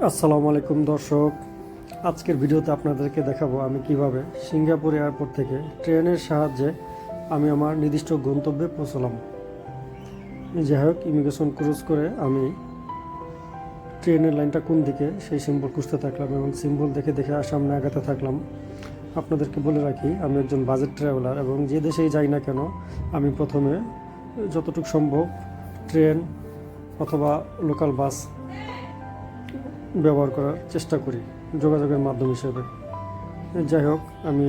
আসসালামু আলাইকুম দর্শক, আজকের ভিডিওতে আপনাদেরকে দেখাবো আমি কিভাবে সিঙ্গাপুর এয়ারপোর্ট থেকে ট্রেনের সাহায্যে আমি আমার নির্দিষ্ট গন্তব্যে পৌঁছলাম। যাই হোক, ইমিগ্রেশন ক্রস করে আমি ট্রেনের লাইনটা কোন দিকে সেই সিম্বল খুঁজতে থাকলাম এবং সিম্বল দেখে দেখে সামনে আগাতে থাকলাম। আপনাদেরকে বলে রাখি, আমি একজন বাজেট ট্রাভেলার এবং যে দেশেই যাই না কেন আমি প্রথমে যতটুকু সম্ভব ট্রেন অথবা লোকাল বাস ব্যবহার করার চেষ্টা করি যোগাযোগের মাধ্যম হিসেবে। যাই হোক, আমি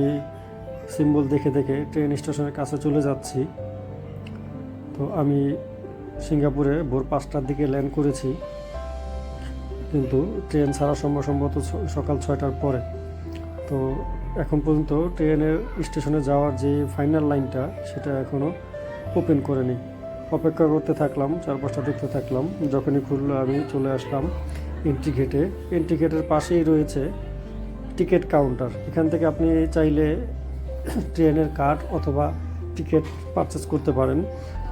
সিম্বল দেখে দেখে ট্রেন স্টেশনের কাছে চলে যাচ্ছি। তো আমি সিঙ্গাপুরে ভোর 5টার দিকে ল্যান্ড করেছি, কিন্তু ট্রেন ছাড়ার সময় সম্ভবত সকাল 6টার পরে। তো এখন পর্যন্ত ট্রেনের স্টেশনে যাওয়ার যে ফাইনাল লাইনটা সেটা এখনও ওপেন করেনি। অপেক্ষা করতে থাকলাম, চারপাশটা দেখতে থাকলাম। যখনই খুললো আমি চলে আসলাম এন্ট্রি গেটে। এন্ট্রি গেটের পাশেই রয়েছে টিকিট কাউন্টার। এখান থেকে আপনি চাইলে ট্রেনের কার্ড অথবা টিকিট পারচেস করতে পারেন।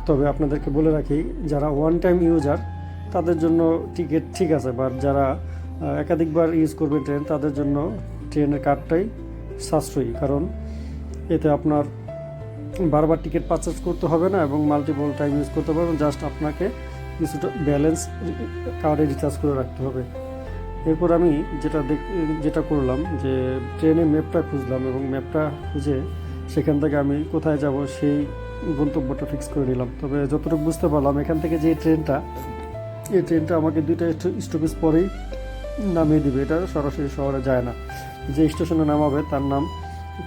তবে আপনাদেরকে বলে রাখি, যারা ওয়ান টাইম ইউজার তাদের জন্য টিকিট ঠিক আছে, বাট যারা একাধিকবার ইউজ করবে ট্রেন তাদের জন্য ট্রেনের কার্ডটাই সাশ্রয়ী, কারণ এতে আপনার বারবার টিকিট পারচেস করতে হবে না এবং মাল্টিপল টাইম ইউজ করতে পারবেন। জাস্ট আপনাকে কিছুটা ব্যালেন্স কার্ডে রিচার্জ করে রাখতে হবে। এরপর আমি যেটা করলাম যে ট্রেনের ম্যাপটা খুঁজলাম এবং ম্যাপটা খুঁজে সেখান থেকে আমি কোথায় যাব সেই গন্তব্যটা ফিক্স করে নিলাম। তবে যতটুকু বুঝতে পারলাম, এখান থেকে যে এই ট্রেনটা আমাকে 2টা স্টপেজ পরেই নামিয়ে দিবে। এটা সরাসরি শহরে যায় না। যে স্টেশনে নামাবে তার নাম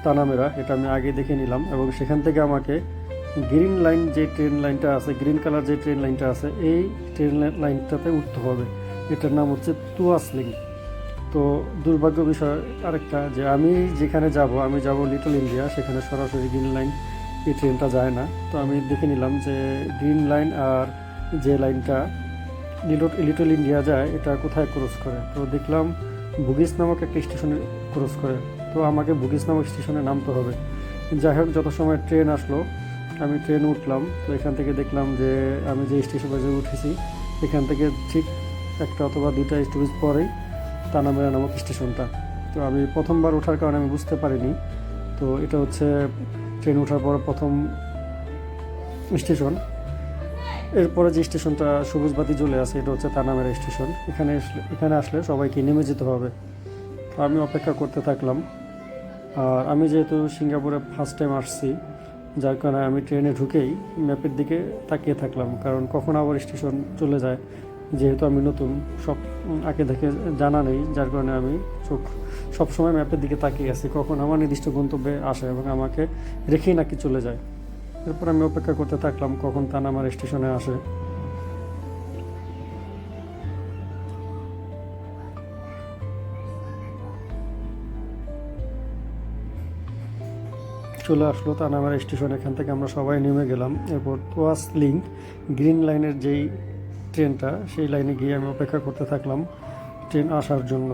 তানামেরা, এটা আমি আগে দেখে নিলাম এবং সেখান থেকে আমাকে গ্রিন লাইন যে ট্রেন লাইনটা আছে, গ্রিন কালার যে ট্রেন লাইনটা আছে, এই ট্রেন লাইনটাতে উঠতে হবে। এটার নাম হচ্ছে তুয়াস লিঙ্ক। তো দুর্ভাগ্য বিষয় আরেকটা যে আমি যেখানে আমি যাব লিটল ইন্ডিয়া, সেখানে সরাসরি গ্রিন লাইন এই ট্রেনটা যায় না। তো আমি দেখে নিলাম যে গ্রিন লাইন আর যে লাইনটা লিটল ইন্ডিয়া যায় এটা কোথায় ক্রস করে। তো দেখলাম বুগিস নামক একটা স্টেশনে ক্রস করে। তো আমাকে বুগিস নামক স্টেশনে নামতে হবে। যাই হোক, যত সময় ট্রেন আসলো আমি ট্রেনে উঠলাম। তো এখান থেকে দেখলাম যে আমি যে স্টেশনে উঠেছি এখান থেকে ঠিক 1টা অথবা 2টা স্টপেজ পরেই তানামেরা নামক স্টেশনটা। তো আমি প্রথমবার ওঠার কারণে আমি বুঝতে পারিনি। তো এটা হচ্ছে ট্রেন ওঠার পর প্রথম স্টেশন। এরপরে যে স্টেশনটা সবুজ বাতি জ্বলে আছে এটা হচ্ছে তানামেরা স্টেশন। এখানে আসলে সবাইকে নেমে যেতে হবে। তো আমি অপেক্ষা করতে থাকলাম। আর আমি যেহেতু সিঙ্গাপুরে ফার্স্ট টাইম আসছি, যার কারণে আমি ট্রেনে ঢুকেই ম্যাপের দিকে তাকিয়ে থাকলাম, কারণ কখন আবার স্টেশন চলে যায়। যেহেতু আমি নতুন, সব আগে থেকে জানা নেই, যার কারণে আমি সবসময় ম্যাপের দিকে তাকিয়ে আছি কখন আমার নির্দিষ্ট গন্তব্যে আসে এবং আমাকে রেখেই নাকি চলে যায়। এরপর আমি অপেক্ষা করতে থাকলাম কখন তানামার স্টেশনে আসে। চলে আসলো তানামার স্টেশন। এখান থেকে আমরা সবাই নেমে গেলাম। এরপর তোয়াস লিঙ্ক গ্রিন লাইনের যেই ট্রেনটা, সেই লাইনে গিয়ে আমি অপেক্ষা করতে থাকলাম ট্রেন আসার জন্য।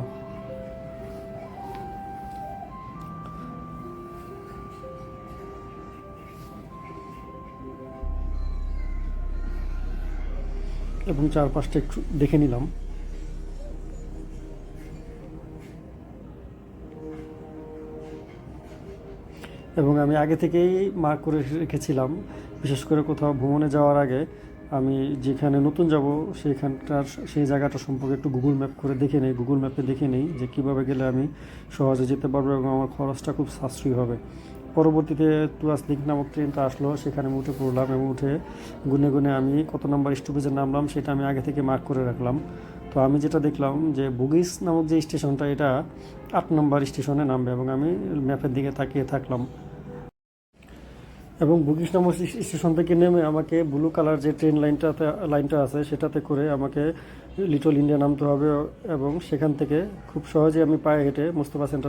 এবং চারপাশটা একটু দেখে নিলাম। এবং আমি আগে থেকেই মার্ক করে রেখেছিলাম, বিশেষ করে কোথাও ভ্রমণে যাওয়ার আগে আমি যেখানে নতুন যাব সেই জায়গাটা সম্পর্কে একটু গুগল ম্যাপে দেখে নেই যে কীভাবে গেলে আমি সহজে যেতে পারবো এবং আমার খরচটা খুব সাশ্রয়ী হবে। পরবর্তীতে তুয়াস লিঙ্ক নামক ট্রেনটা আসলো, সেখানে আমি উঠে পড়লাম এবং উঠে গুনে গুনে আমি কত নাম্বার স্টপেজে নামলাম সেটা আমি আগে থেকে মার্ক করে রাখলাম। তো আমি যেটা দেখলাম যে বুগিস নামক যে স্টেশনটা, এটা 8 নম্বর স্টেশনে নামবে এবং আমি ম্যাপের দিকে তাকিয়ে থাকলাম। এবং বুগিস নামক স্টেশন থেকে নেমে আমাকে ব্লু কালার যে ট্রেন লাইনটা আছে সেটাতে করে আমাকে লিটল ইন্ডিয়া নামতে হবে এবং সেখান থেকে খুব সহজে আমি পায়ে হেঁটে মোস্তফা সেন্টার